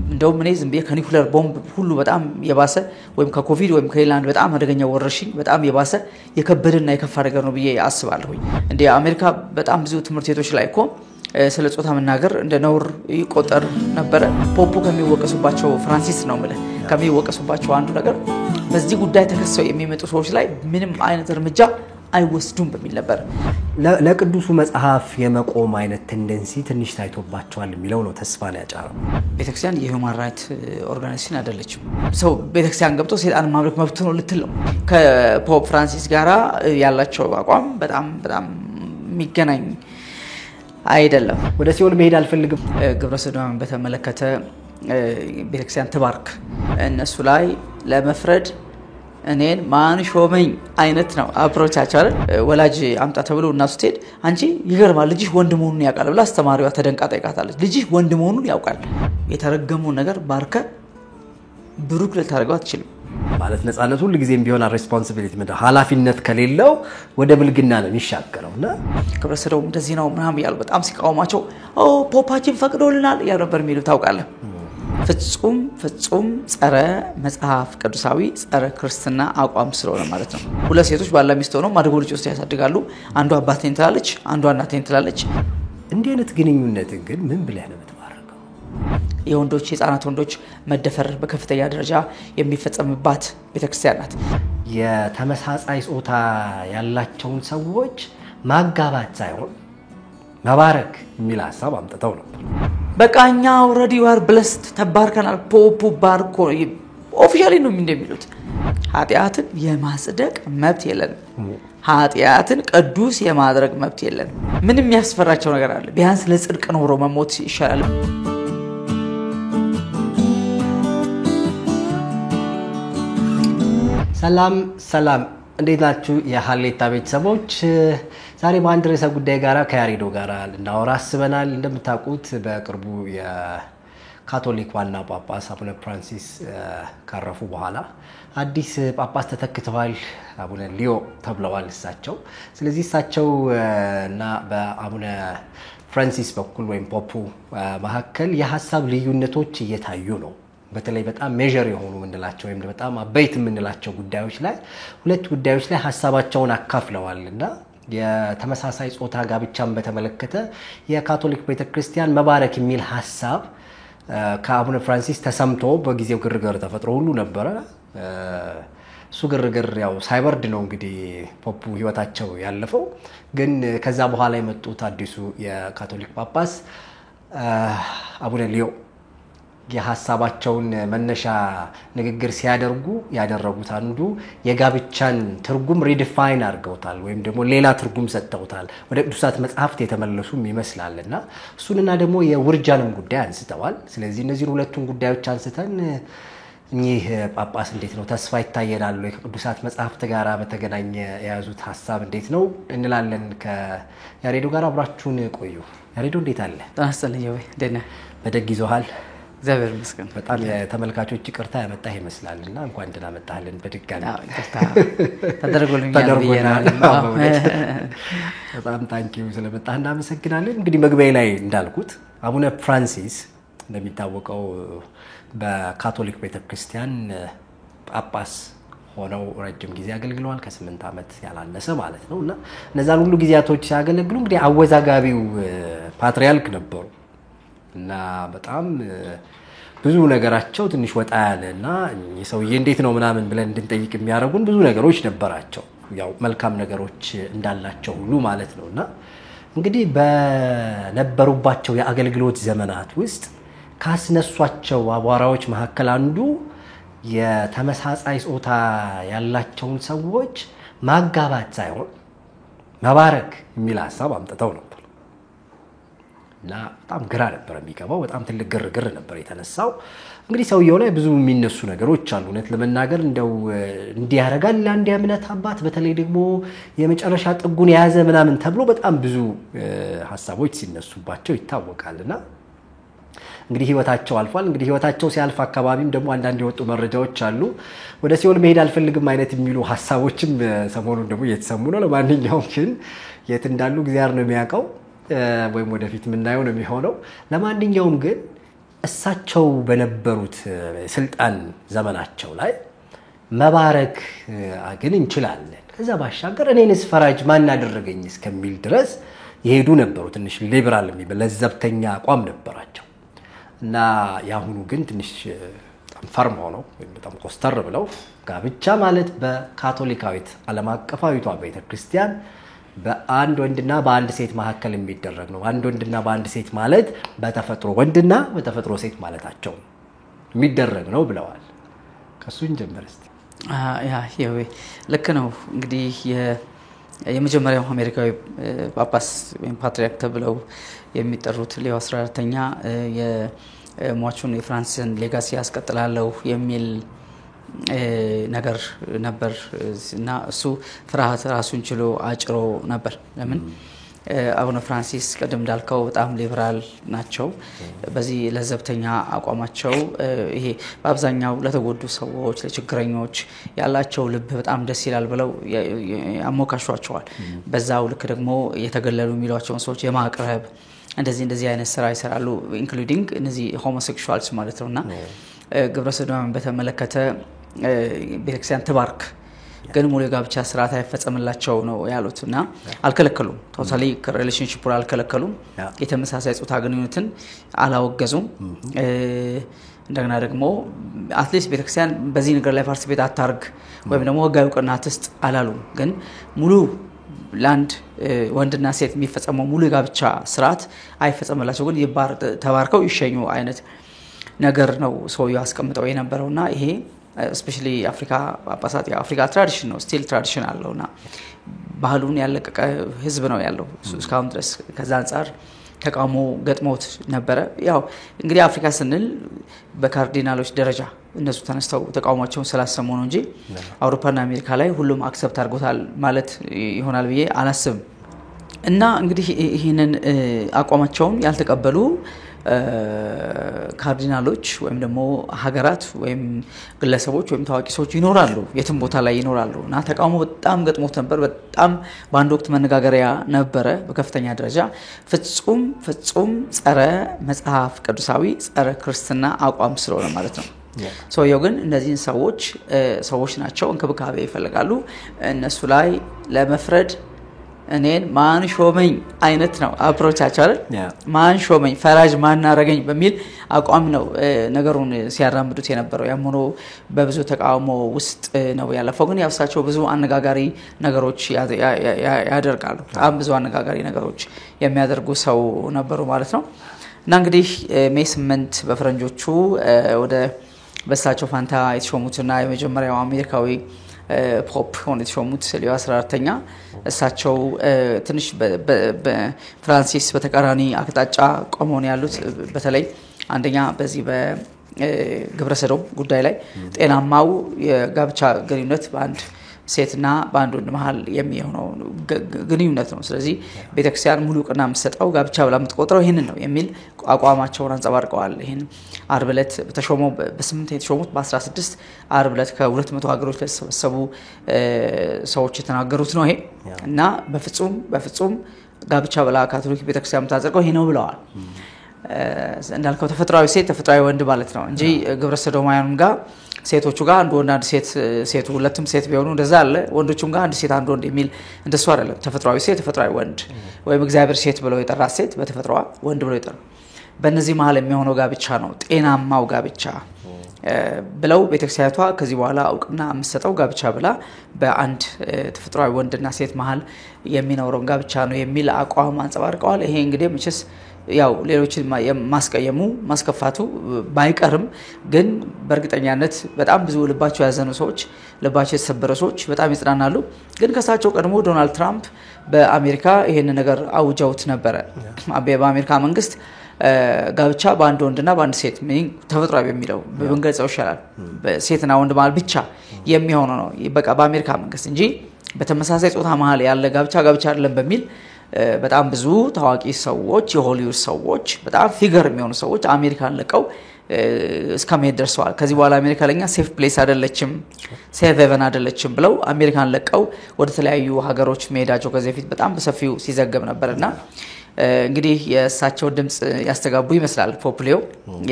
እንደውም እኔ ዝም ብዬ ከኒኩለር ቦምብ ሁሉ በጣም የባሰ ወይም ከኮቪድ ወይም ከሌላንድ በጣም አደገኛ ወረርሽኝ በጣም የባሰ የከበደና የከፋ ነገር ነው ብዬ አስባለሁኝ። እንደ አሜሪካ በጣም ብዙ ትምህርት ቤቶች ላይ እኮ ስለ ጾታ መናገር እንደ ነውር ይቆጠር ነበር። ፖፑ ከሚወቀሱባቸው ፍራንሲስ ነው ማለት ከሚወቀሱባቸው አንዱ ነገር በዚህ ጉዳይ ተከሰው የሚመጡ ሰዎች ላይ ምንም አይነት እርምጃ አይወስዱም በሚል ነበር። ለቅዱሱ መጽሐፍ የመቆም አይነት ቴንደንሲ ትንሽ ታይቶባቸዋል የሚለው ነው ተስፋን ያጫረው። ቤተክርስቲያን የሂውማን ራይት ኦርጋናይዜሽን አይደለችም። ሰው ቤተክርስቲያን ገብቶ ሰይጣን ማምለክ መብት ነው ልትል ነው። ከፖፕ ፍራንሲስ ጋራ ያላቸው አቋም በጣም የሚገናኝ አይደለም። ወደ ሲኦል መሄድ አልፈልግም ግብረ ሰዶምን በተመለከተ ቤተክርስቲያን ትባርክ እነሱ ላይ ለመፍረድ እኔን ማን ሾመኝ አይነት ነው አፕሮቻቸው አይደል። ወላጅ አምጣ ተብሎ እናቱ ስትሄድ አንቺ ይገርማል ልጅሽ ወንድ መሆኑን ያውቃል ብላ አስተማሪዋ ተደንቃ ጠይቃታለች። ልጅሽ ወንድ መሆኑን ያውቃል የተረገመው ነገር ባርከ ብሩክ ልታደርገው አትችልም ማለት ነፃነት ሁሉ ጊዜም ቢሆን ሪስፖንሲቢሊቲ ማለት ኃላፊነት ከሌለው ወደ ብልግና ነው የሚሻገረውና ግብረ ሰዶም እንደዚህ ነው ምናምን ያሉ በጣም ሲቃወማቸው ፖፓችን ፈቅዶልናል ያሉ ነበር የሚሉት ታውቃለህ። ፍጹም ጸረ መጽሐፍ ቅዱሳዊ ጸረ ክርስትና አቋም ስለሆነ ማለት ነው። ሁለት ሴቶች ባላ ሚስት ሆነው ማድጎ ልጅ ውስጥ ያሳድጋሉ። አንዷ አባቴን ትላለች፣ አንዷ እናቴን ትላለች። እንዲህ አይነት ግንኙነት ግን ምን ብለህ ነው የምትባረከው? የወንዶች የህፃናት ወንዶች መደፈር በከፍተኛ ደረጃ የሚፈጸምባት ቤተክርስቲያን ናት። የተመሳሳይ ጾታ ያላቸውን ሰዎች ማጋባት ሳይሆን መባረክ የሚል ሐሳብ አምጥተው ነበር። በቃኛ already you are blessed ተባርከናል። ፖፑ ባርኮ ኦፊሻሊ ነው እንደሚሉት ኃጢአትን የማጽደቅ መብት የለንም። ኃጢአትን ቅዱስ የማድረግ መብት የለንም። ምንም ያስፈራቸው ነገር አለ? ቢያንስ ለጽድቅ ኖሮ መሞት ይሻላል። ሰላም እንዴት ናችሁ የሐሌታ ቤተሰቦች? ዛሬ በአንድ ርዕሰ ጉዳይ ጋራ ከያሬዶ ጋራ ልናወራ አስበናል። እንደምታውቁት በቅርቡ የካቶሊክ ዋና ጳጳስ አቡነ ፍራንሲስ ካረፉ በኋላ አዲስ ጳጳስ ተተክተዋል። አቡነ ሊዮ ተብለዋል እሳቸው። ስለዚህ እሳቸው እና በአቡነ ፍራንሲስ በኩል ወይም ፖፑ መካከል የሐሳብ ልዩነቶች እየታዩ ነው። በተለይ በጣም ሜጀር የሆኑ ምንላቸው ወይም በጣም አበይት ምንላቸው ጉዳዮች ላይ ሁለት ጉዳዮች ላይ ሐሳባቸውን አካፍለዋልና የተመሳሳይ ጾታ ጋብቻን በተመለከተ የካቶሊክ ቤተክርስቲያን መባረክ የሚል ሐሳብ ከአቡነ ፍራንሲስ ተሰምቶ በጊዜው ግርግር ተፈጥሮ ሁሉ ነበር። እሱ ግርግር ያው ሳይበርድ ነው እንግዲህ ፖፑ ህይወታቸው ያለፈው። ግን ከዛ በኋላ የመጡት አዲሱ የካቶሊክ ጳጳስ አቡነ ሊዮ የሐሳባቸውን መነሻ ንግግር ሲያደርጉ ያደረጉት አንዱ የጋብቻን ትርጉም ሪዲፋይን አድርገውታል ወይም ደግሞ ሌላ ትርጉም ሰጥተውታል። ወደ ቅዱሳት መጽሐፍት የተመለሱም ይመስላልና እሱንና ደግሞ የውርጃንም ጉዳይ አንስተዋል። ስለዚህ እነዚህ ሁለቱን ጉዳዮች አንስተን እኚህ ጳጳስ እንዴት ነው ተስፋ ይታየናል ወይ ከቅዱሳት መጽሐፍት ጋር በተገናኘ የያዙት ሐሳብ እንዴት ነው እንላለን። ከያሬዶ ጋር አብራችሁን ቆዩ። ያሬዶ እንዴት አለ? ታስተልኝ ወይ ደና በደግ ይዞሃል? እግዚአብሔር ይመስገን። በጣም የተመልካቾች ይቅርታ ያመጣህ ይመስላልና እንኳን ደህና መጣህልን በድጋሚ ይቅርታ ተደረጎልኛል። በጣም ታንኪዩ ስለመጣህ እናመሰግናለን። እንግዲህ መግቢያ ላይ እንዳልኩት አቡነ ፍራንሲስ እንደሚታወቀው በካቶሊክ ቤተክርስቲያን ጳጳስ ሆነው ረጅም ጊዜ አገልግለዋል። ከ8 ዓመት ያላነሰ ማለት ነውና እነዛን ሁሉ ጊዜያቶች ሲያገለግሉ እንግዲህ አወዛጋቢው ፓትሪያርክ ነበሩ እና በጣም ብዙ ነገራቸው ትንሽ ወጣ ያለና የሰውዬ እንዴት ነው ምናምን ብለን እንድንጠይቅ የሚያደርጉን ብዙ ነገሮች ነበራቸው። ያው መልካም ነገሮች እንዳላቸው ሁሉ ማለት ነውና እንግዲህ በነበሩባቸው የአገልግሎት ዘመናት ውስጥ ካስነሷቸው አቧራዎች መካከል አንዱ የተመሳሳይ ጾታ ያላቸውን ሰዎች ማጋባት ሳይሆን መባረክ የሚል ሐሳብ አምጥተው ነበር። እና በጣም ግራ ነበር የሚገባው። በጣም ትልቅ ግርግር ነበር የተነሳው። እንግዲህ ሰውየው ላይ ብዙ የሚነሱ ነገሮች አሉ። እውነት ለመናገር እንደው እንዲያረጋል ለአንድ እምነት አባት በተለይ ደግሞ የመጨረሻ ጥጉን የያዘ ምናምን ተብሎ በጣም ብዙ ሐሳቦች ሲነሱባቸው ይታወቃልና እንግዲህ ህይወታቸው አልፏል። እንግዲህ ህይወታቸው ሲያልፍ አካባቢም ደግሞ አንዳንድ የወጡ መረጃዎች አሉ። ወደ ሲኦል መሄድ አልፈልግም አይነት የሚሉ ሐሳቦችም ሰሞኑን ደግሞ እየተሰሙ ነው። ለማንኛውም ግን የት እንዳሉ እግዚአብሔር ነው የሚያውቀው ወይም ወደፊት ምን እናየው ነው የሚሆነው። ለማንኛውም ግን እሳቸው በነበሩት ስልጣን ዘመናቸው ላይ መባረክ ግን እንችላለን ከዛ ባሻገር እኔንስ ፈራጅ ማን አደረገኝ እስከሚል ድረስ ይሄዱ ነበሩ ትንሽ ሊበራል የሚባል ለዘብተኛ አቋም ነበራቸው እና ያሁኑ ግን ትንሽ በጣም ፈርም ሆነው በጣም ኮስተር ብለው ጋብቻ ማለት በካቶሊካዊት ዓለም አቀፋዊቷ ቤተክርስቲያን በአንድ ወንድና በአንድ ሴት መካከል የሚደረግ ነው አንድ ወንድና በአንድ ሴት ማለት በተፈጥሮ ወንድና በተፈጥሮ ሴት ማለታቸው የሚደረግ ነው ብለዋል ከሱን ጀመረስ ልክ ነው እንግዲህ የመጀመሪያው አሜሪካዊ ጳጳስ ወይም ፓትርያርክ ተብለው የሚጠሩት ሊዮ 14ኛ የሟቹን የፍራንሲስን ሌጋሲ ያስቀጥላለው የሚል ነገር ነበር እና እሱ ፍርሃት ራሱን ችሎ አጭሮ ነበር ለምን አቡነ ፍራንሲስ ቀደም እንዳልከው በጣም ሊበራል ናቸው በዚህ ለዘብተኛ አቋማቸው ይሄ በአብዛኛው ለተጎዱ ሰዎች ለችግረኞች ያላቸው ልብ በጣም ደስ ይላል ብለው ያሞካሿቸዋል በዛው ልክ ደግሞ የተገለሉ የሚሏቸውን ሰዎች የማቅረብ እንደዚህ አይነት ስራ ይሰራሉ ኢንክሉዲንግ እነዚህ ሆሞሴክሹዋልስ ማለት ነውና ግብረ ሰዶምን በተመለከተ ቤተክርስቲያን ተባርክ ግን ሙሉ ጋብቻ ስርዓት አይፈጸምላቸው ነው ያሉትና አልከለከሉም ቶታሊ ሪሌሽንሺፕ አልከለከሉም የተመሳሳይ ጾታ ግንኙነትን አላወገዙም እንደገና ደግሞ አትሊስት ቤተክርስቲያን በዚህ ነገር ላይ ፓርቲሲፔት አታርግ ወይም ደግሞ ህጋዊ እውቅና አትስጥ አላሉም ግን ሙሉ ላንድ ወንድና ሴት የሚፈጸመው ሙሉ ጋብቻ ስርዓት አይፈጸምላቸው ግን ተባርከው ይሸኙ አይነት ነገር ነው ሰው ያስቀምጠው የነበረውና ይሄ especially አፍሪካ ጳጳሳት የአፍሪካ ትራዲሽን ነው ስቲል ትራዲሽን አለውና ባህሉን ያለቀቀ ህዝብ ነው ያለው እስካሁን ድረስ ከዛ አንፃር ተቃውሞ ገጥሞት ነበር ያው እንግዲህ አፍሪካ ስንል በካርዲናሎች ደረጃ እነሱ ተነስተው ተቃውሟቸውን ስላሰሙ ነው እንጂ አውሮፓና አሜሪካ ላይ ሁሉም አክሰፕት አድርጎታል ማለት ይሆናል ብዬ አላስብም እና እንግዲህ ይሄንን አቋማቸውን ያልተቀበሉ ካርዲናሎች ወይም ደግሞ ሀገራት ወይም ግለሰቦች ወይም ታዋቂ ሰዎች ይኖራሉ የትም ቦታ ላይ ይኖራሉና ተቃውሞ በጣም ገጥሞት ነበር በጣም በአንድ ወቅት መነጋገሪያ ነበረ በከፍተኛ ደረጃ ፍጹም ጸረ መጽሐፍ ቅዱሳዊ ጸረ ክርስትና አቋም ስለሆነ ማለት ነው ሰውየው ግን እነዚህን ሰዎች ናቸው እንክብካቤ ይፈልጋሉ እነሱ ላይ ለመፍረድ እኔን ማን ሾመኝ አይነት ነው አፕሮቻቸው አይደል ማን ሾመኝ ፈራጅ ማን አረገኝ በሚል አቋም ነው ነገሩን ሲያራምዱት የነበረው ያሞኖ በብዙ ተቃውሞ ውስጥ ነው ያለፈው ግን ያውሳቸው ብዙ አነጋጋሪ ነገሮች ያደርጋሉ በጣም ብዙ አነጋጋሪ ነገሮች የሚያደርጉ ሰው ነበሩ ማለት ነው እና እንግዲህ ሜይ 8 በፈረንጆቹ ወደ በሳቸው ፋንታ የተሾሙትና የመጀመሪያው አሜሪካዊ ፖፕ ሆነ የተሾሙት ሊዮ 14ኛ እሳቸው ትንሽ በፍራንሲስ በተቃራኒ አቅጣጫ ቆመው ነው ያሉት በተለይ አንደኛ በዚህ በግብረ ሰዶም ጉዳይ ላይ ጤናማው የጋብቻ ግንኙነት በአንድ ሴትና በአንድ ወንድ መሃል የሚሆነው ግንኙነት ነው ስለዚህ ቤተክርስቲያን ሙሉ ቅና መስጠው ጋብቻ ብላ የምትቆጥረው ይሄንን ነው የሚል አቋማቸውን አንጸባርቀዋል ይሄን አርብ ዕለት በተሾመው በ8 የተሾሙት በ16 አርብ ዕለት ከ200 ሀገሮች ተሰበሰቡ ሰዎች የተናገሩት ነው ይሄ እና በፍጹም ጋብቻ ብላ ካቶሊክ ቤተክርስቲያን ታዘርቀው ይሄ ነው ብለዋል እንዳልከው ተፈጥሯዊ ሴት ተፈጥሯዊ ወንድ ማለት ነው እንጂ ግብረ ሰዶማውያንም ጋር ሴቶቹ ጋር አንድ ወንድ አንድ ሴት ሁለቱም ሴት ቢሆኑ እንደዛ አለ ወንዶቹም ጋር አንድ ሴት አንድ ወንድ የሚል እንደሱ አይደለም ተፈጥሯዊ ሴት ተፈጥሯዊ ወንድ ወይም እግዚአብሔር ሴት ብለው የጠራ ሴት በተፈጥሯ ወንድ ብለው ይጠራ በእነዚህ መሃል የሚሆነው ጋብቻ ነው ጤናማው ጋብቻ ብለው ቤተክርስቲያኗ ከዚህ በኋላ አውቅና መስጠው ጋብቻ ብላ በአንድ ተፈጥሯዊ ወንድና ሴት መሃል የሚኖረው ጋብቻ ነው የሚል አቋም አንጸባርቀዋል ይሄ እንግዲህ መቼስ ያው ሌሎችን ማስቀየሙ ማስከፋቱ ባይቀርም ግን በእርግጠኛነት በጣም ብዙ ልባቸው ያዘኑ ሰዎች ልባቸው የተሰበረ ሰዎች በጣም ይጽናናሉ ግን ከሳቸው ቀድሞ ዶናልድ ትራምፕ በአሜሪካ ይሄን ነገር አውጃውት ነበር በአሜሪካ መንግስት ጋብቻ በአንድ ወንድና በአንድ ሴት ምን ተፈጥሯዊ የሚለው በእንግሊዝኛው ይሻላል በሴትና ወንድ መሃል ብቻ የሚሆነው ነው በቃ በአሜሪካ መንግስት እንጂ በተመሳሳይ ጾታ መሃል ያለ ጋብቻ አይደለም በሚል በጣም ብዙ ታዋቂ ሰዎች የሆሊውድ ሰዎች በጣም ፊገር የሚሆኑ ሰዎች አሜሪካን ለቀው እስከመሄድ ደርሰዋል ከዚህ በኋላ አሜሪካ ለኛ ሴፍ ፕሌስ አይደለችም ሴፍ ሄቨን አይደለችም ብለው አሜሪካን ለቀው ወደ ተለያዩ ሀገሮች መሄዳቸው ከዚህ በፊት በጣም በሰፊው ሲዘገብ ነበርና እንግዲህ የእሳቸው ድምጽ ያስተጋቡ ይመስላል ፖፑሌው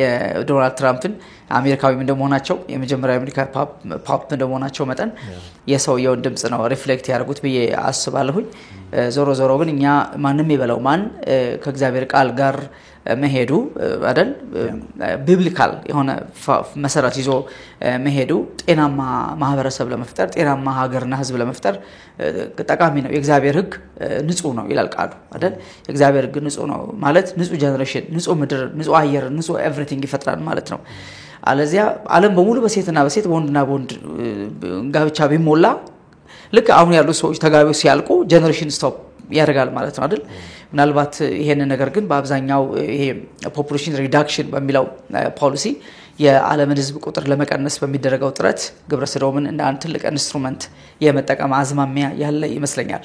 የዶናልድ ትራምፕን አሜሪካዊ እንደመሆናቸው የመጀመሪያ አሜሪካ ፓፕ እንደመሆናቸው መጠን የሰውየውን ድምጽ ነው ሪፍሌክት ያደርጉት ብዬ አስባለሁኝ ዞሮ ዞሮ ግን እኛ ማንንም ይበለው ማን ከእግዚአብሔር ቃል ጋር መሄዱ አይደል ቢብሊካል የሆነ መሰረት ይዞ መሄዱ ጤናማ ማህበረሰብ ለመፍጠር ጤናማ ሀገርና ህዝብ ለመፍጠር ጠቃሚ ነው የእግዚአብሔር ህግ ንጹህ ነው ይላል ቃሉ አይደል የእግዚአብሔር ህግ ንጹህ ነው ማለት ንጹህ ጀነሬሽን ንጹህ ምድር ንጹህ አየር ንጹህ ኤቭሪቲንግ ይፈጥራል ማለት ነው አለዚያ ዓለም በሙሉ በሴትና በሴት በወንድና በወንድ ጋብቻ ቢሞላ ልክ አሁን ያሉ ሰዎች ተጋቢው ሲያልቁ ጀነሬሽን ስቶፕ ያደርጋል ማለት ነው አይደል ምናልባት ይሄን ነገር ግን በአብዛኛው ይሄ ፖፑሌሽን ሪዳክሽን በሚለው ፖሊሲ የዓለምን ህዝብ ቁጥር ለመቀነስ በሚደረገው ጥረት ግብረ ሰዶምን እንደ አንድ ትልቅ ኢንስትሩመንት የመጠቀም አዝማሚያ ያለ ይመስለኛል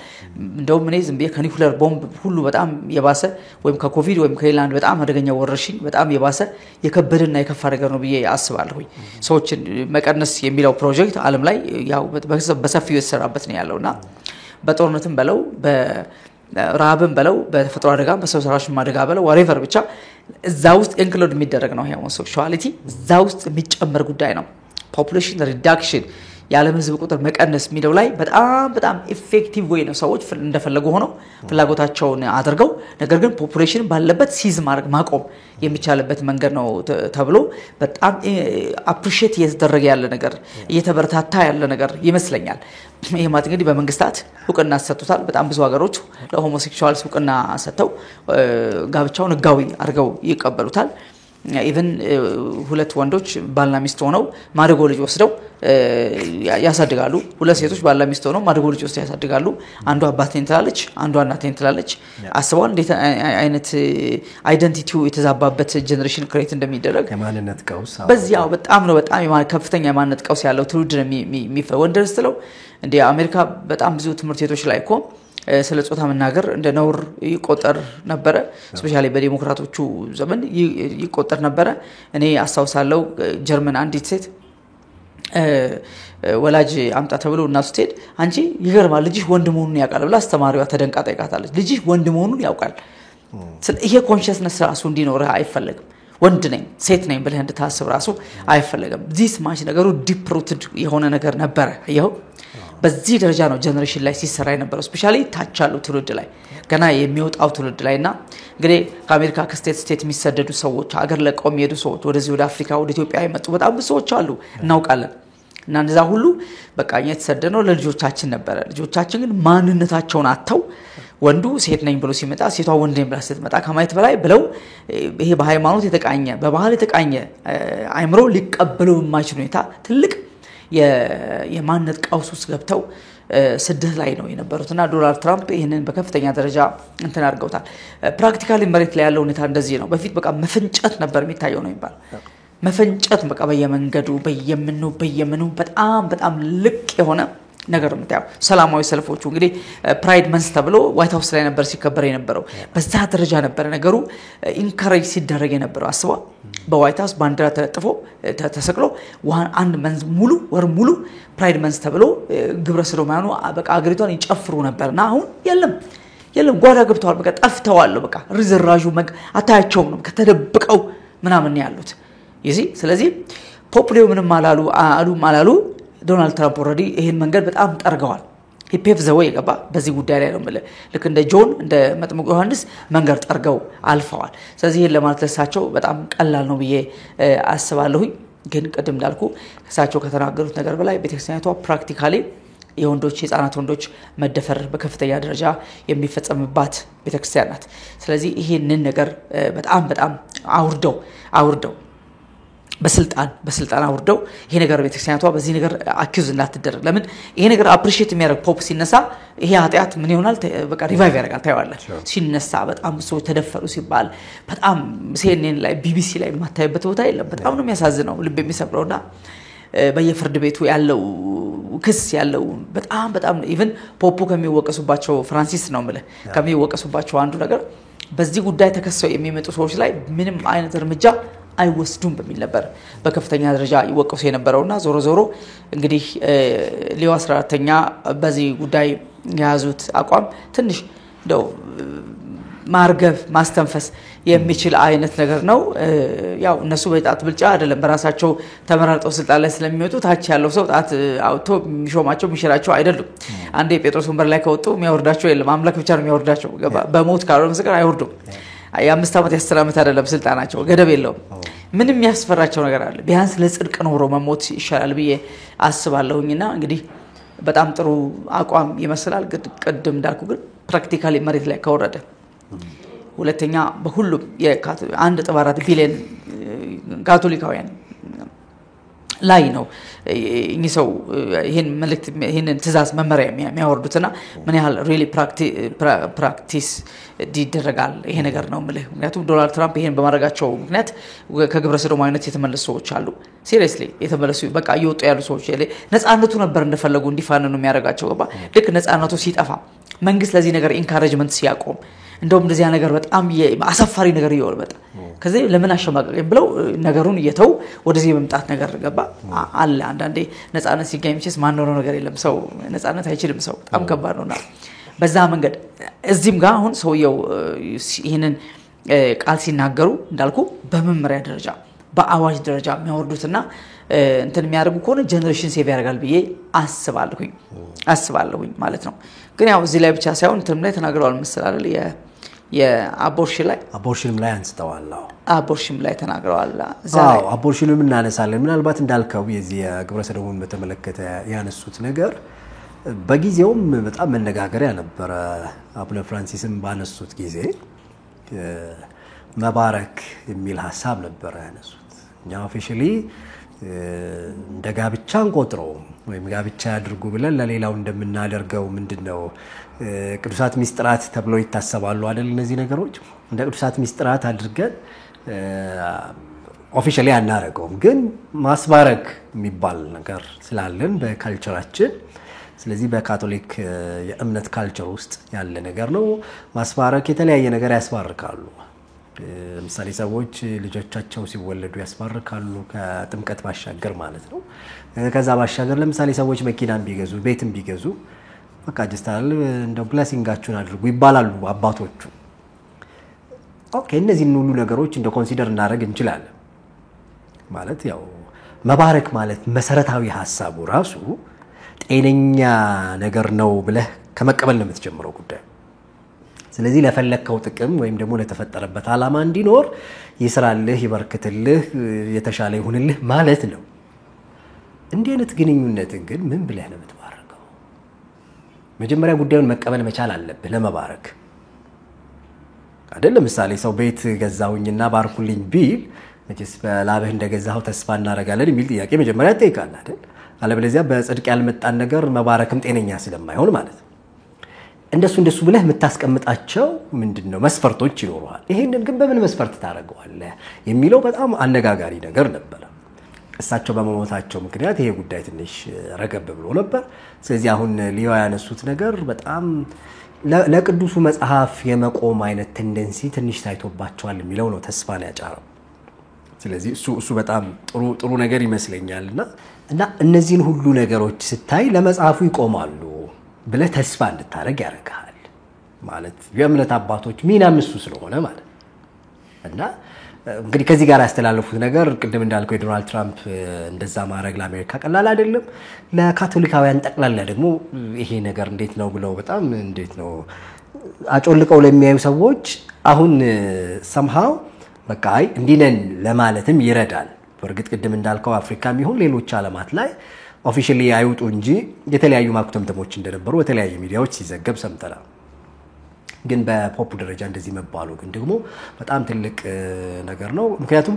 እንደውም እኔ ዝም ብዬ ከኒኩሌር ቦምብ ሁሉ በጣም የባሰ ወይም ከኮቪድ ወይም ከሌላንድ በጣም አደገኛ ወረርሽኝ በጣም የባሰ የከበደና የከፋ ነገር ነው ብዬ አስባለሁ ሰዎችን መቀነስ የሚለው ፕሮጀክት ዓለም ላይ ያው በሰፊው የተሰራበት ነው ያለውና በጦርነትም በለው በራብም በለው በተፈጥሮ አደጋ በሰው ሰራሽ ማደጋ በለው whatever ብቻ እዛው ውስጥ ኢንክሉድ የሚደረግ ነው ሆሞሴክሹዋሊቲ እዛው ውስጥ የሚጨመር ጉዳይ ነው ፖፑሌሽን ሪዳክሽን የዓለም ህዝብ ቁጥር መቀነስ የሚለው ላይ በጣም ኢፌክቲቭ ወይ ነው ሰዎች እንደፈለጉ ሆነው ፍላጎታቸውን አድርገው ነገር ግን ፖፑሌሽን ባለበት ሲዝ ማቆም የሚቻልበት መንገድ ነው ተብሎ በጣም አፕሪሺየት እየተደረገ ያለ ነገር እየተበረታታ ያለ ነገር ይመስለኛል ይሄ ማለት እንግዲህ በመንግስታት ዕውቅና ሰጥቷል በጣም ብዙ ሀገሮች ለሆሞሴክሹዋልስ ዕውቅና ሰጥተው ጋብቻውን ህጋዊ አድርገው ይቀበሉታል ኢቭን ሁለት ወንዶች ባልና ሚስት ሆነው ማደጎ ልጅ ወስደው ያሳድጋሉ ሁለት ሴቶች ባልና ሚስት ሆነው ማደጎ ልጅ ወስደው ያሳድጋሉ አንዷ አባቴን ትላለች አንዷ እናቴን ትላለች አስበዋል እንዴት አይነት አይደንቲቲው የተዛባበት ጀነሬሽን ክሬት እንደሚደረግ የማንነት ቀውስ በዚያው በጣም ከፍተኛ የማንነት ቀውስ ያለው ትውልድ ነው የሚወንደርስተለው እንደ አሜሪካ በጣም ብዙ ትምህርት ቤቶች ላይ እኮ ስለ ጾታ መናገር እንደ ነውር ይቆጠር ነበር ስፔሻሊ በዲሞክራቶቹ ዘመን ይቆጠር ነበር እኔ አስተዋውሳለሁ ጀርመን አንዲት ሴት ወላጅ አምጣ ተብሎ እናቱ ትሄድ አንቺ ይገርማል ልጅሽ ወንድ መሆኑን ያውቃል ብላ አስተማሪዋ ተደንቃ ጠይቃታለች ልጅሽ ወንድ መሆኑን ያውቃል ይሄ ኮንሺየስነስ ራሱ እንዲኖርህ አይፈልግም ወንድ ነኝ ሴት ነኝ ብለህ እንድታስብ ራሱ አይፈልግም ዲስ ማች ነገሩ ዲፕ ሩትድ የሆነ ነገር ነበር ይሄው በዚህ ደረጃ ነው ጀነሬሽን ላይ ሲሰራ የነበረው ስፔሻሊ ታቻሉ ትውልድ ላይ ገና የሚወጣው ትውልድ ላይና እንግዲህ ከአሜሪካ ከስቴት የሚሰደዱ ሰዎች ሀገር ለቀው የሚሄዱ ሰዎች ወደዚህ ወደ አፍሪካ ወደ ኢትዮጵያ የመጡ በጣም ብዙ ሰዎች አሉ እናውቃለን እና እንደዛ ሁሉ በቃኛ የተሰደነው ለልጆቻችን ነበር ልጆቻችን ግን ማንነታቸውን አጥተው ወንዱ ሴት ነኝ ብሎ ሲመጣ ሴቷ ወንድ ነኝ ብላ ስትመጣ ከማየት በላይ ብለው ይሄ በሃይማኖት የተቃኘ በባህል የተቃኘ አይምሮ ሊቀበሉ የማይችሉ ሁኔታ ትልቅ የማንነት ቀውስ ውስጥ ገብተው ስደት ላይ ነው የነበሩትና ዶናልድ ትራምፕ ይሄንን በከፍተኛ ደረጃ እንትን አድርገውታል ፕራክቲካሊ መሬት ላይ ያለው ሁኔታ እንደዚህ ነው በፊት በቃ መፈንጨት ነበር የሚታየው ነው ይባል መፈንጨት በቃ በየመንገዱ በየምኑ በጣም ልቅ የሆነ ነገር ምታው ሰላማዊ ሰልፎቹ እንግዲህ ፕራይድ መንስ ተብሎ ዋይት ሃውስ ላይ ነበር ሲከበር የነበረው በዛ ደረጃ ነበር ነገሩ ኢንካሬጅ ሲደረግ የነበረው አስባ በዋይት ሃውስ ባንዲራ ተለጥፎ ተሰቅሎ አንድ መንዝ ሙሉ ወር ሙሉ ፕራይድ መንስ ተብሎ ግብረ ሰዶማውያኑ በቃ አገሪቷን ይጨፍሩ ነበርና አሁን የለም ጓዳ ገብተዋል በቃ ጠፍተዋል በቃ ሪዘራጁ አታያቸውም ነው ከተደብቀው ምናምን ያሉት ይዚ ስለዚህ ፖፑሌው ምንም አላሉ ዶናልድ ትራምፕ ኦሬዲ ይሄን መንገድ በጣም ጠርገዋል ሂፔፍ ዘወይ ገባ በዚህ ጉዳይ ላይ ነው ማለት ልክ እንደ ጆን እንደ መጥምቁ ዮሐንስ መንገድ ጠርገው አልፈዋል ስለዚህ ይሄን ለማለት ለሳቸው በጣም ቀላል ነው ብዬ አስባለሁ ግን ቀደም እንዳልኩ ከሳቸው ከተናገሩት ነገር በላይ ቤተክርስቲያኗ ፕራክቲካሊ የወንዶች የጻናት ወንዶች መደፈር በከፍተኛ ደረጃ የሚፈጸምባት ቤተክርስቲያን ናት ስለዚህ ይሄንን ነገር በጣም አውርደው በስልጣን አውርደው ይሄ ነገር ቤተክርስቲያኗ በዚህ ነገር አኪዩዝ እንዳትደረግ ለምን ይሄ ነገር አፕሪሺየት የሚያደርግ ፖፕ ሲነሳ ይሄ ኃጢያት ምን ይሆናል በቃ ሪቫይቭ ያደርጋል ታይዋለህ ሲነሳ በጣም ሰው ተደፈሩ ሲባል በጣም CNN ላይ BBC ላይ ማታየበት ቦታ የለም በጣም ነው የሚያሳዝነው ልብ የሚሰብረውና በየፍርድ ቤቱ ያለው ክስ ያለው በጣም ኢቭን ፖፑ ከሚወቀሱባቸው ፍራንሲስ ነው ማለት ከሚወቀሱባቸው አንዱ ነገር በዚህ ጉዳይ ተከሰው የሚመጡ ሰዎች ላይ ምንም አይነት እርምጃ አይወስዱም በሚል ነበር በከፍተኛ ደረጃ ይወቀሱ የነበረውና ዞሮ እንግዲህ ሊዮ 14ኛ በዚህ ጉዳይ ያዙት አቋም ትንሽ እንደው ማርገፍ ማስተንፈስ የሚችል አይነት ነገር ነው ያው እነሱ በጣት ብልጫ አይደለም በራሳቸው ተመራርጠው ስልጣን ላይ ስለሚወጡ ታች ያለው ሰው ጣት አውቶ ሚሾማቸው ሚሽራቸው አይደሉም አንዴ ጴጥሮስ ወንበር ላይ ከወጡ የሚያወርዳቸው የለም አምላክ ብቻ ነው የሚያወርዳቸው በሞት ካልሆነ መስከረ አይወርዱም የ5 ዓመት የ10 ዓመት አይደለም ስልጣናቸው ገደብ የለውም ምንም ያስፈራቸው ነገር አለ ቢያንስ ለጽድቅ ኖሮ መሞት ይሻላል ብዬ አስባለሁኝና እንግዲህ በጣም ጥሩ አቋም ይመስላል ቅድም እንዳልኩ ግን ፕራክቲካሊ መሬት ላይ ከወረደ ሁለተኛ በሁሉም የ1.4 ቢሊዮን ካቶሊካውያን ላይ ነው እኚህ ሰው ይሄን መልእክት ይሄንን ትእዛዝ መመሪያ የሚያወርዱትና ምን ያህል ሪሊ ፕራክቲስ ይደረጋል ይሄ ነገር ነው ማለት ምክንያቱም ዶናልድ ትራምፕ ይሄን በማድረጋቸው ምክንያት ከግብረ ሰዶማዊነት የተመለሱ ሰዎች አሉ ሲሪየስሊ የተመለሱ በቃ እየወጡ ያሉ ሰዎች ነፃነቱ ነበር እንደፈለጉ እንዲፋነኑ የሚያደርጋቸው ልክ ነፃነቱ ሲጠፋ መንግስት ለዚህ ነገር ኢንካሬጅመንት ሲያቆም እንደውም እንደዚህ ነገር በጣም አሳፋሪ ነገር ይወርበጣ ከዚህ ለምን አሸማቀቀኝ ብለው ነገሩን እየተው ወደዚህ በመምጣት ነገር ገባ አለ አንዳንዴ ነፃነት ሲገኝ ምንጭስ ማን ነው ነገር የለም ሰው ነፃነት አይችልም ሰው በጣም ከባድ ነውና በዛ መንገድ እዚህም ጋር አሁን ሰውየው ይሄንን ቃል ሲናገሩ እንዳልኩ በመመሪያ ደረጃ በአዋጅ ደረጃ የሚያወርዱትና እንትን የሚያደርጉ ከሆነ ጀነሬሽን ሴቭ ያደርጋል ብዬ አስባለሁኝ ማለት ነው ግን ያው እዚህ ላይ ብቻ ሳይሆን እንትም ላይ ተናግረዋል መሰላል አቦርሽንም ላይ አንስተዋል አቦርሽንም ላይ ተናግረዋል አቦርሽንም እናነሳለን ምናልባት እንዳልከው የዚህ የግብረ ሰዶምን በተመለከተ ያነሱት ነገር በጊዜውም በጣም መነጋገሪያ ነበር አቡነ ፍራንሲስም ባነሱት ጊዜ መባረክ የሚል ሐሳብ ነበር ያነሱት እኛ ኦፊሻሊ እንደጋብቻ እንቆጥረው ወይም ጋብቻ ያድርጉ ብለን ለሌላው እንደምናደርገው ምንድነው ቅዱሳት ሚስጥራት ተብሎ ይታሰባሉ አይደል እነዚህ ነገሮች እንደ ቅዱሳት ሚስጥራት አድርገን ኦፊሻሊ አናረጋውም ግን ማስባረክ የሚባል ነገር ስላለን በካልቸራችን ስለዚህ በካቶሊክ የእምነት ካልቸር ውስጥ ያለ ነገር ነው ማስባረክ የተለያየ ነገር ያስባርካሉ ለምሳሌ ሰዎች ልጆቻቸው ሲወለዱ ያስባርካሉ ከጥምቀት ባሻገር ማለት ነው ከዛ ባሻገር ለምሳሌ ሰዎች መኪናን ቢገዙ ቤትም ቢገዙ በቃ ጀስታል እንደ ብሌሲንጋችሁን አድርጉ ይባላሉ አባቶቹ ኦኬ እነዚህ ሁሉ ነገሮች እንደ ኮንሲደር እናደርግ እንችላለን ማለት ያው መባረክ ማለት መሰረታዊ ሐሳቡ ራሱ ጤነኛ ነገር ነው ብለህ ከመቀበል ነው የምትጀምረው ጉዳይ ስለዚህ ለፈለከው ጥቅም ወይም ደግሞ ለተፈጠረበት ዓላማ እንዲኖር ይስራልህ ይበርክትልህ የተሻለ ይሁንልህ ማለት ነው እንዲህ አይነት ግንኙነትን ግን ምን ብለህ ነው የምትባረከው መጀመሪያ ጉዳዩን መቀበል መቻል አለብህ ለመባረክ አይደለም ምሳሌ ሰው ቤት ገዛውኝና ባርኩልኝ ቢል መቼስ በላብህ እንደገዛው ተስፋ እናረጋለን የሚል ጥያቄ መጀመሪያ ጠይቃል አይደል አለበለዚያ በጽድቅ ያልመጣን ነገር መባረክም ጤነኛ ስለማይሆን ማለት ነው እንደሱ ብለህ የምታስቀምጣቸው ምንድነው መስፈርቶች ይኖርዋል ይሄንን ግን በምን መስፈርት ታረጋዋለህ የሚለው በጣም አነጋጋሪ ነገር ነበር እሳቸው በመሞታቸው ምክንያት ይሄ ጉዳይ ትንሽ ረገብ ብሎ ነበር ስለዚህ አሁን ሊዮ ያነሱት ነገር በጣም ለቅዱሱ መጽሐፍ የመቆም አይነት ቴንደንሲ ትንሽ ታይቶባቸዋል የሚለው ነው ተስፋን ያጫረው ስለዚህ እሱ በጣም ጥሩ ነገር ይመስለኛልና እና እነዚህን ሁሉ ነገሮች ስታይ ለመጽሐፉ ይቆማሉ ብለህ ተስፋ እንድታረግ ያረጋል ማለት የእምነት አባቶች ሚናም እሱ ስለሆነ ማለት እና እንግዲህ ከዚህ ጋር ያስተላለፉት ነገር ቅድም እንዳልከው የዶናልድ ትራምፕ እንደዛ ማድረግ ለአሜሪካ ቀላል አይደለም ለካቶሊካውያን ጠቅላላ ደግሞ ይሄ ነገር እንዴት ነው ብለው በጣም እንዴት ነው አጮልቀው ለሚያዩ ሰዎች አሁን somehow በቃ እንዲነን ለማለትም ይረዳል በርግጥ ቅድም እንዳልከው አፍሪካም ይሁን ሌሎች ዓለማት ላይ ኦፊሻሊ አይውጡ እንጂ የተለያዩ ማክተምተሞች እንደነበሩ በተለያዩ ሚዲያዎች ሲዘገብ ሰምተናል ግን በፖፕ ደረጃ እንደዚህ መባሉ ግን ደግሞ በጣም ትልቅ ነገር ነው ምክንያቱም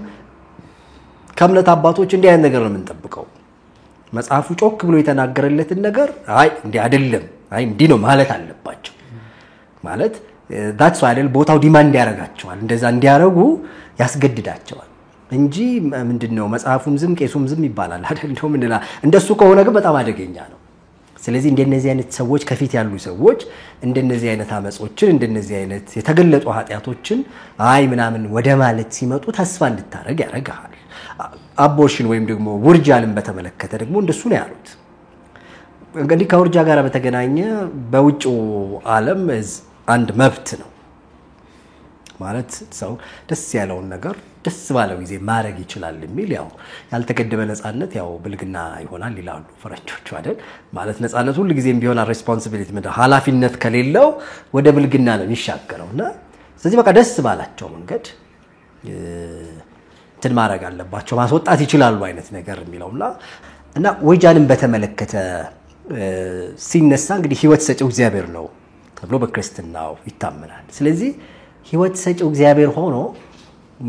ከእምነት አባቶች እንዲህ አይነት ነገር ነው የምንጠብቀው መጽሐፉ ጮክ ብሎ የተናገረለትን ነገር እንዲህ አይደለም እንዲህ ነው ማለት አለባቸው ማለት that's why ቦታው ዲማንድ ያረጋቸዋል እንደዛ እንዲያረጉ ያስገድዳቸዋል እንጂ ምንድነው መጽሐፉም ዝም ቄሱም ዝም ይባላል አይደል ነው ምንላ እንደሱ ከሆነ ግን በጣም አደገኛ ነው ስለዚህ እንደነዚህ አይነት ሰዎች ከፊት ያሉ ሰዎች እንደነዚህ አይነት አመጾችን እንደነዚህ አይነት የተገለጡ ኃጢያቶችን ምናምን ወደ ማለት ሲመጡ ተስፋ እንድታረግ ያረጋል አቦርሽን ወይም ደግሞ ውርጃልን በተመለከተ ደግሞ እንደሱ ነው ያሉት እንግዲህ ከውርጃ ጋር በተገናኘ በውጭው ዓለም አንድ መብት ነው ማለት ሰው ደስ ያለውን ነገር ደስ ባለው ጊዜ ማድረግ ይችላል የሚል ያው ያልተገደበ ነፃነት ያው ብልግና ይሆናል ይላሉ ፈረንጆቹ አይደል ማለት ነፃነት ሁሉ ጊዜም ቢሆን ሪስፖንሲቢሊቲ ማለት ኃላፊነት ከሌለው ወደ ብልግና ነው የሚሻገረውና ስለዚህ በቃ ደስ ባላቸው መንገድ እንትን ማድረግ አለባቸው ማስወጣት ይችላሉ አይነት ነገር የሚለውና እና ወይጃንን በተመለከተ ሲነሳ እንግዲህ ህይወት ሰጪው እግዚአብሔር ነው ተብሎ በክርስቲያናው ይታመናል ስለዚህ ህይወት ሰጪው እግዚአብሔር ሆኖ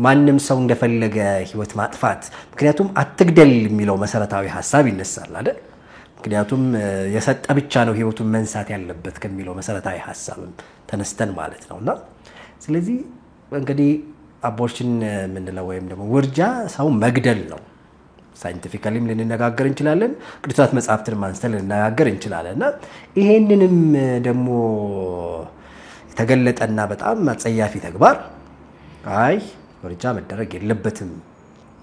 ማንንም ሰው እንደፈለገ ህይወት ማጥፋት ምክንያቱም አትግደል የሚለው መሰረታዊ ሐሳብ ይነሳል አይደል ምክንያቱም የሰጠ ብቻ ነው ህይወቱን መንሳት ያለበት ከሚለው መሰረታዊ ሐሳብም ተነስተን ማለት ነውና ስለዚህ እንግዲህ አቦርሽን ምንለው ወይም ደግሞ ውርጃ ሰው መግደል ነው ሳይንቲፊካሊም ልንነጋገር እንችላለን ቅዱሳት መጻሕፍትን ማንስተን ልንነጋገር እንችላለንና ይሄንንም ደግሞ የተገለጠና በጣም አጸያፊ ተግባር አይ ውርጃ መደረግ የለበትም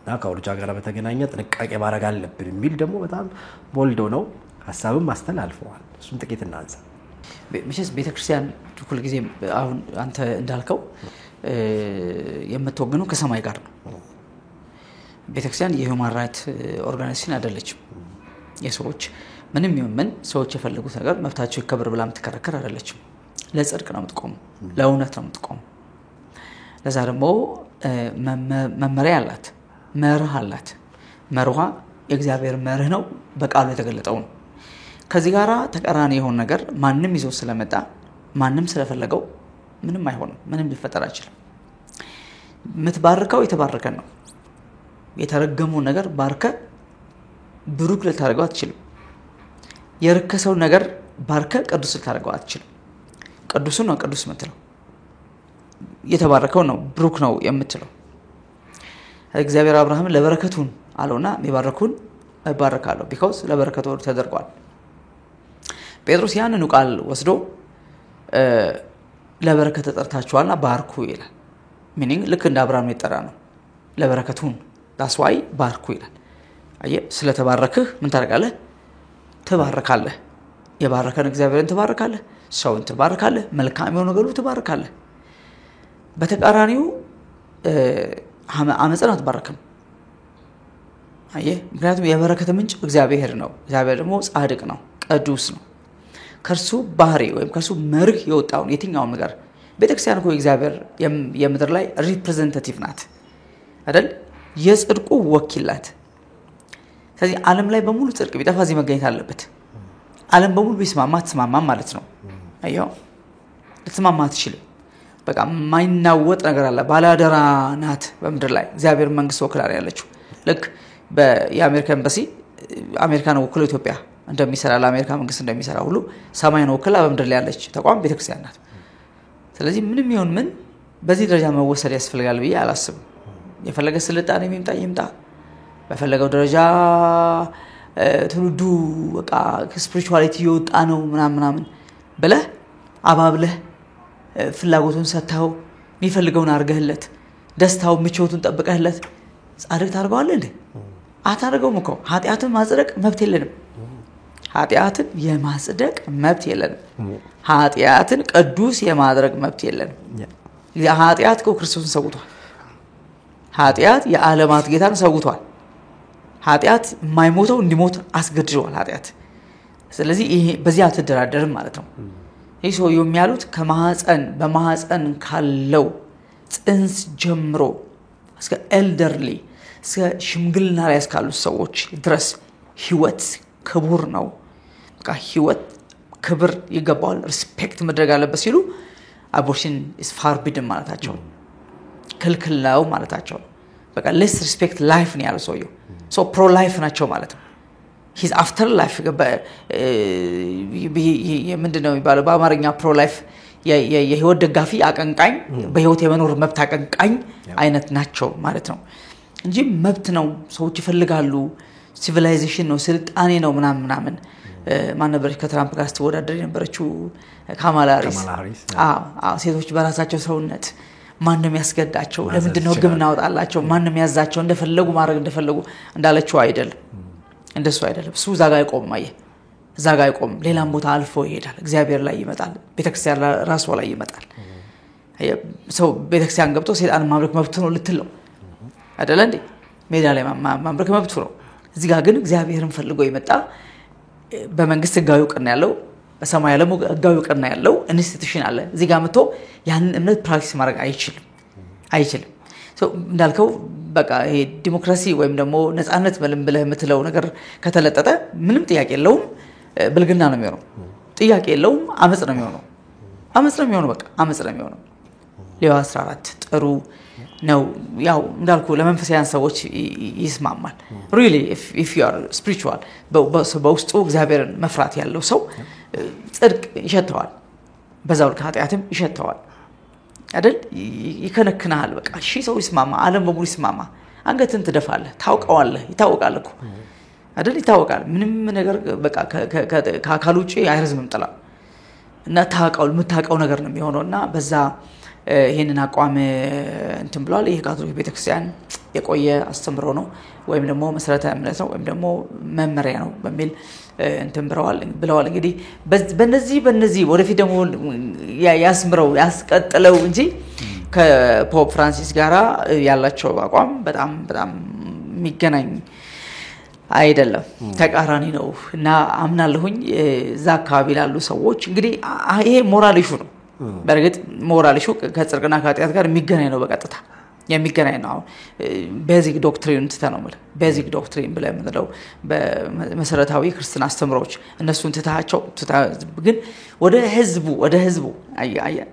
እና ከውርጃ ጋር በተገናኘ ጥንቃቄ ማድረግ አለብን የሚል ደግሞ በጣም ቦልዶ ነው ሐሳብም ማስተላልፈዋል እሱም ጥቂት እናንሳ መቼስ ቤተክርስቲያን ሁሉ ጊዜ አሁን አንተ እንዳልከው የምትወግነው ከሰማይ ጋር ነው ቤተክርስቲያን የሁማን ራይት ኦርጋናይዜሽን አይደለችም የሰዎች ምንም ይሁን ሰዎች የፈለጉት ነገር መብታቸው ይከበር ብላ የምትከራከር አይደለችም ለጽድቅ ነው የምትቆመው ለእውነት ነው የምትቆመው ለዛ ደግሞ መመሪያ አላት መርህ አላት መርሃ የእግዚአብሔር መርህ ነው በቃሉ የተገለጠው ነው ከዚህ ጋራ ተቀራኒ የሆነ ነገር ማንንም ይዞ ስለመጣ ማንንም ስለፈለገው ምንም አይሆንም ምንም ሊፈጠር አይችልም ምትባርከው የተባረከ ነው የተረገመው ነገር ባርከ ብሩክ ልታደርገው አትችልም የርከሰው ነገር ባርከ ቅዱስ ልታደርገው አትችልም ቅዱስ ነው ቅዱስ የምትለው የተባረከው ነው ብሩክ ነው የምትለው እግዚአብሔር አብርሃምን ለበረከቱን አለውና የሚባረኩን ይባረካሉ because ለበረከቱ ተደርጓል ጴጥሮስ ያንኑ ቃል ወስዶ ለበረከት ተጠርታችኋልና ባርኩ ይላል meaning ልክ እንደ አብርሃም የተጠራ ነው ለበረከቱን that's why ባርኩ ይላል አየ ስለተባረክህ ምን ታደርጋለህ ተባረካለህ የባረከን እግዚአብሔርን ተባረካለህ ሰውን ተባረካለህ መልካም የሆነ ነገር ተባረካለህ በተቃራኒው አመጽን አትባረክም አየ ምክንያቱም የበረከት ምንጭ እግዚአብሔር ነው እግዚአብሔር ደግሞ ጻድቅ ነው ቅዱስ ነው ከርሱ ባህሪ ወይም ከርሱ መርህ የወጣው የትኛው ነገር ቤተክርስቲያን እኮ እግዚአብሔር የምድር ላይ ሪፕሬዘንታቲቭ ናት አይደል የጽድቁ ወኪላት ስለዚህ ዓለም ላይ በሙሉ ጽድቅ ቢጠፋ እዚህ መገኘት አለበት ዓለም በሙሉ ቢስማማ ተስማማ ማለት ነው አየው ልትስማማ ትችልም በቃ ማይናወጥ ነገር አለ ባላደራ ናት በምድር ላይ እግዚአብሔር መንግስት ወክላ ያለችው ልክ በአሜሪካ ኤምባሲ አሜሪካን ወክሎ ኢትዮጵያ እንደሚሰራ ለአሜሪካ መንግስት እንደሚሰራ ሁሉ ሰማይን ወክላ በምድር ላይ ያለች ተቋም ቤተክርስቲያን ናት ስለዚህ ምንም ይሁን ምን በዚህ ደረጃ መወሰድ ያስፈልጋል ብዬ አላስብም የፈለገ ስልጣኔ ይምጣ በፈለገው ደረጃ ትውልዱ በቃ ስፒሪቹዋሊቲ ይወጣ ነው ምናምን ብለህ አባብለህ ፍላጎቱን ሰጥተው የሚፈልገውን አርገህለት ደስታው ምቾቱን ጠብቀህለት ጻድቅ ታርገዋለህ እንዴ አታርገውም እኮ ኃጢአትን ማጽደቅ መብት የለንም ኃጢአትን የማጽደቅ መብት የለንም ኃጢአትን ቅዱስ የማድረግ መብት የለንም ኃጢአት ክርስቶስን ሰውቷል ኃጢአት የዓለማት ጌታን ሰውቷል ኃጢአት የማይሞተው እንዲሞት አስገድዷል ኃጢአት ስለዚህ ይሄ በዚያ ተደራደርም ማለት ነው ይሄ ሰው የሚያሉት በማህፀን ካለው ጽንስ ጀምሮ እስከ ኤልደርሊ እስከ ሽምግልና ላይ እስካሉ ሰዎች ድረስ ህይወት ክቡር ነው በቃ ህይወት ክብር ይገባዋል ሪስፔክት መደረግ አለበት ሲሉ አቦርሽን is forbidden ማለታቸው ክልክላው ማለታቸው በቃ let's respect life ነው ያለው ሰውየው so pro life ናቸው ማለት ነው his after life ምንድነው የሚባለው በአማርኛ pro life የህይወት ደጋፊ አቀንቃኝ በህይወት የመኖር መብት አቀንቃኝ አይነት ናቸው ማለት ነው እንጂ መብት ነው ሰዎች ይፈልጋሉ ሲቪላይዜሽን ነው ስልጣኔ ነው ምናምን ማን ነበር ከትራምፕ ጋር ተወዳደረ የነበረችው ካማላ ሃሪስ ሴቶች በራሳቸው ሰውነት ማንንም ያስገዳቸው ለምንድን ነው ግምና ወጣላቸው ማንንም ያዛቸው እንደፈለጉ ማድረግ እንደፈለጉ እንዳለችው አይደለም እንደሱ አይደለም እሱ ዛጋ ይቆም ማየ እዛ ጋር አይቆም ሌላም ቦታ አልፎ ይሄዳል እግዚአብሔር ላይ ይመጣል ቤተክርስቲያን ራስ ላይ ይመጣል ሰው ቤተክርስቲያን ገብቶ ሰይጣን ማምለክ መብት ነው ልትለው አይደል እንዴ ሜዳ ላይ ማምለክ መብት ነው እዚህ ጋር ግን እግዚአብሔርን ፈልጎ ይመጣ በመንግስት ህጋዊ እውቅና ያለው በሰማይ ዓለም ህጋዊ እውቅና ያለው ኢንስቲትዩሽን አለ እዚህ ጋር መጥቶ ያንን እምነት ፕራክቲስ ማድረግ አይችልም እንዳልከው በቃ ይሄ ዲሞክራሲ ወይም ደግሞ ነፃነት ብለህ የምትለው ነገር ከተለጠጠ ምንም ጥያቄ የለውም ብልግና ነው የሚሆነው ጥያቄ የለውም አመጽ ነው የሚሆነው በቃ አመጽ ነው የሚሆነው ሌዋ 14 ጥሩ ነው ያው እንዳልኩ ለመንፈሳውያን ሰዎች ይስማማል really if you are spiritual በውስጡ እግዚአብሔርን መፍራት ያለው ሰው ጽድቅ ይሸተዋል በዛው ኃጢአትም ይሸተዋል አይደል ይከነክናል በቃ እሺ ሰው ይስማማ ዓለም በሙሉ ይስማማ አንገትን ትደፋለህ ታውቀዋለህ ይታወቃል እኮ አይደል ይታወቃል ምንም ነገር በቃ ከአካል ውጪ አይረዝምም ጥላ እና የምታውቀው ነገር ነው የሚሆነውና በዛ ይሄንን አቋም እንትን ብሏል ይሄ ካቶሊክ ቤተክርስቲያን የቆየ አስተምሮ ነው ወይም ደግሞ መሰረተ እምነት ነው ወይም ደግሞ መመሪያ ነው በሚል እንትን ብለዋል እንግዲህ በእነዚህ ወደፊት ደግሞ ያስምረው ያስቀጥለው እንጂ ከፖፕ ፍራንሲስ ጋራ ያላቸው አቋም በጣም የሚገናኝ አይደለም ተቃራኒ ነው እና አምናለሁኝ ዛካቢ ላሉ ሰዎች እንግዲህ ይሄ ሞራል ኢሹ ነው በርግጥ ሞራል ኢሹ ከጽድቅና ከኃጢአት ጋር የሚገናኝ ነው በቀጥታ የሚገናኝ ነው ቤዚክ ዶክትሪን ተተነው ማለት ቤዚክ ዶክትሪን ብለን ምንለው በመሰረታዊ ክርስቲያን አስተምሮች እነሱን ተታቸው ግን ወደ ህዝቡ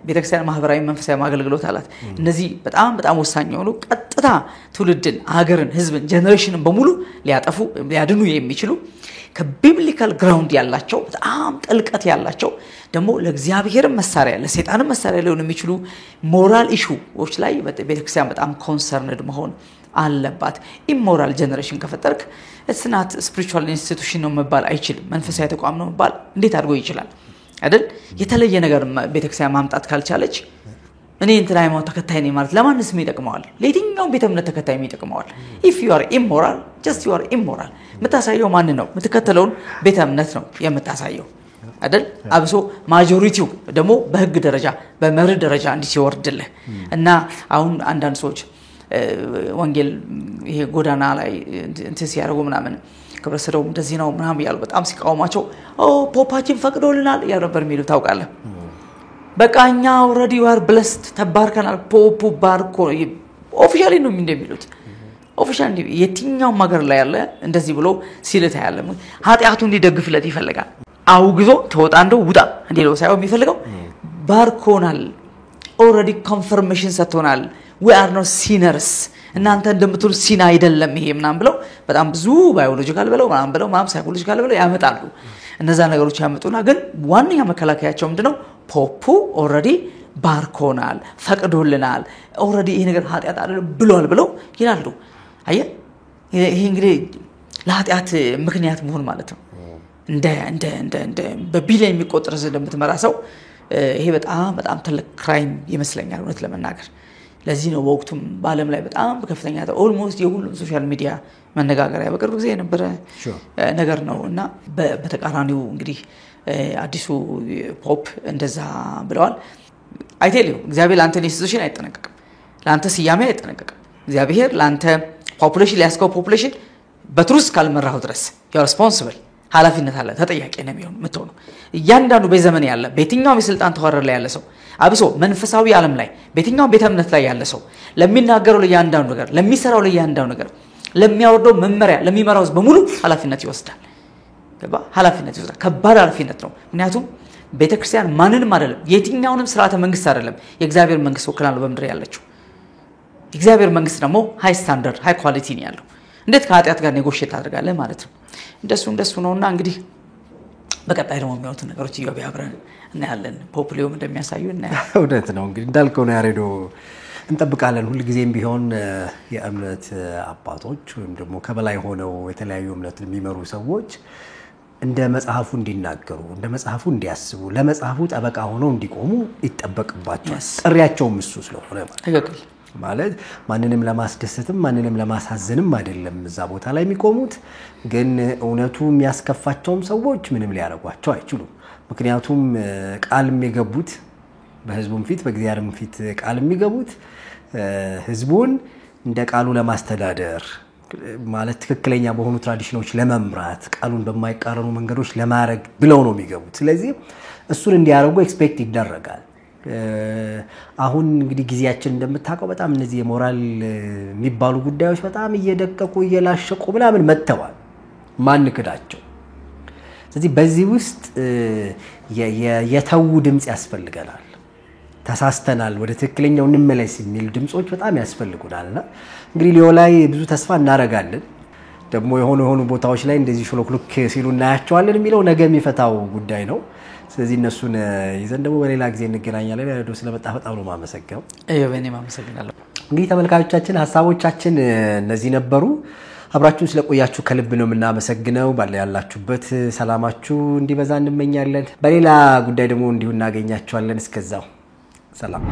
ቤተክርስቲያን ማህበራዊ መንፈሳዊ አገልግሎት አላት እነዚህ በጣም ወሳኝ የሆኑ ቀጥታ ትውልድን ሀገርን ህዝብን ጄነሬሽንን በሙሉ ሊያጠፉ ሊያድኑ የሚችሉ ከቢብሊካል ግራውንድ ያላቸው በጣም ጥልቀት ያላቸው ደግሞ ለእግዚአብሔር መሳሪያ ለሰይጣን መሳሪያ ሊሆኑ የሚችሉ ሞራል ኢሹዎች ላይ ቤተክርስቲያን በጣም ኮንሰርንድ መሆን አለባት ኢሞራል ጄነሬሽን ከፈጠርክ it's not spiritual institution ነው መባል አይችልም መንፈሳዊ ተቋም ነው መባል እንዴት አድርጎ ይችላል አይደል የተለየ ነገር ቤተክርስቲያን ማምጣት ካልቻለች እኔ እንትን ሃይማኖት ተከታይ ነኝ ማለት ለማንስ ይጠቅመዋል ለየትኛው ቤተ እምነት ተከታይ ይጠቅመዋል if you are immoral just you are immoral መታሳየው ማን ነው መተከተለውን ቤተ እምነት ነው የምታሳየው አይደል አብሶ ማጆሪቲው ደግሞ በህግ ደረጃ በመርህ ደረጃ እንዲወርድልህ እና አሁን አንዳንድ ሰዎች ወንጌል ይሄ ጎዳና ላይ እንትን ሲያደርጉ ምናምን ከብረሰደው እንደዚህ ነው ምናምን ያሉ በጣም ሲቃወማቸው ፖፓችን ፈቅዶልናል ያረበር የሚሉ ታውቃለህ በቃኛ already you are blessed ተባርከናል ፖፑ ባርኮ ኦፊሻሊ ነው እንደሚሉት ኦፊሻሊ የትኛው ማገር ላይ ያለ እንደዚህ ብሎ ሲልታ ያለ ኃጢአቱ እንዲደግፍለት ይፈልጋል አውግዞ ተወጣንደው ውጣ እንደለው ሳይሆን የሚፈልገው ባርኮናል already confirmation ሰጥቶናል we are not sinners እናንተ እንደምትሉ ሲና አይደለም ይሄ ምናምን ብለው በጣም ብዙ ባዮሎጂካል ብለው ምናምን ሳይኮሎጂካል ብለው ያመጣሉ እነዛ ነገሮች ያመጡና ግን ዋንኛ መከላከያቸው ምንድነው ፖፑ already ባርኮናል ፈቅዶልናል already ይሄ ነገር ኃጢአት አይደለም ብለው ይላሉ አየ ይሄ እንግዲህ ለኃጢአት ምክንያት መሆን ማለት ነው እንደ በቢሊየን የሚቆጠር እንደምትመራ ሰው ይሄ በጣም ትልቅ ክራይም ይመስለኛል እውነት ለመናገር ለዚህ ነው ወቅቱም በአለም ላይ በጣም ከፍተኛ ኦልሞስት የሁሉም ሶሻል ሚዲያ መነጋገሪያ በቅርብ ጊዜ የነበረ ነገር ነውና በተቃራኒው እንግዲህ አዲሱ ፖፕ እንደዛ ብለዋል አይቴልዩ እግዚአብሔር ላንተ ኢንስቲትዩሽን አይጠነቀቅም ላንተ ሲያሜ አይጠነቀቅም እግዚአብሔር ላንተ ፖፑሌሽን ሊያስከው ፖፑሌሽን በትሩስ ካልመራው ድረስ you are responsible ኃላፊነት አለ ተጠያቂ ነው የምትሆነው እያንዳንዱ በዘመን ያለ በየትኛው የስልጣን ተዋረድ ላይ ያለ ሰው አብሶ መንፈሳዊ ዓለም ላይ በየትኛው ቤተ እምነት ላይ ያለ ሰው ለሚናገረው ለያንዳንዱ ነገር ለሚሰራው ለያንዳንዱ ነገር ለሚያወርደው መመሪያ ለሚመራው በሙሉ ኃላፊነት ይወስዳል ከባድ ኃላፊነት ነው ምክንያቱም ቤተክርስቲያን ማንንም አይደለም የትኛውንም ስርዓተ መንግስት አይደለም የእግዚአብሔር መንግስት ወክላለው በመድር ያለችው የእግዚአብሔር መንግስት ደግሞ ሃይ ስታንዳርድ ሃይ ኳሊቲ ነው ያለው እንዴት ከኃጢአት ጋር ኔጎሺየት አድርጋለህ ማለት ነው እንደሱ ነውና እንግዲህ በቀጣይ ደግሞ የሚሆኑት ነገሮች ይያብራን እና ያለን ፖፑሊዮም እንደሚያሳዩ እና እውነት ነው እንግዲህ እንዳልከው ነው ያሬዶ እንጠብቃለን ሁሉ ጊዜም ቢሆን የእምነት አባቶች ወይም ደግሞ ከበላይ ሆነው የተለያዩ እምነት የሚመሩ ሰዎች እንደ መጽሐፉ እንዲናገሩ እንደ መጽሐፉ እንዲያስቡ ለመጽሐፉ ጠበቃ ሆነው እንዲቆሙ ይተበቅባቸዋል ጥሪያቸው እሱ ስለሆነ ማለት ማለት ማንንም ለማስደሰትም ማንንም ለማሳዘንም አይደለም እዛ ቦታ ላይ የሚቆሙት ግን እውነቱ የሚያስከፋቸውም ሰዎች ምንም ሊያረጓቸው አይችሉም ምክንያቱም ቃል የሚገቡት በህዝቡም ፊት በእግዚአብሔርም ፊት ቃል የሚገቡት ህዝቡን እንደ ቃሉ ለማስተዳደር ማለት ትክክለኛ በሆኑ ትራዲሽኖች ለመምራት ቃሉን በማይቃረኑ መንገዶች ለማድረግ ብለው ነው የሚገቡት ስለዚህ እሱን እንዲያረጉ ኤክስፔክት ይደረጋል አሁን እንግዲህ ጊዜያችን እንደምታውቀው በጣም እነዚህ የሞራል የሚባሉ ጉዳዮች በጣም እየደቀቁ እየላሸቁ ምናምን መጥተዋል ማን ክዳቸው ስለዚህ በዚህ ውስጥ የተው ድምጽ ያስፈልጋል ተሳስተናል ወደ ትክክለኛው እንመለስ የሚል ድምጾች በጣም ያስፈልጉናልና እንግዲህ ሊዮ ላይ ብዙ ተስፋ እናረጋለን ደግሞ የሆኑ ቦታዎች ላይ እንደዚህ ሾሎክሉክ ሲሉ እናያቸዋለን የሚለው ነገ የሚፈታው ጉዳይ ነው ስለዚህ እነሱን ይዘን ደግሞ በሌላ ጊዜ እንገናኛለን ያለው ስለመጣ በጣም ነው ማመሰግነው በእኔ ማመሰግናለሁ እንግዲህ ተመልካቾቻችን ሐሳቦቻችን እነዚህ ነበሩ አብራችሁን ስለቆያችሁ ከልብ ነው የምናመሰግነው ባለ ያላችሁበት ሰላማችሁ እንዲበዛ እንመኛለን በሌላ ጉዳይ ደግሞ እንዲሁ እናገኛችኋለን እስከዛው ሰላም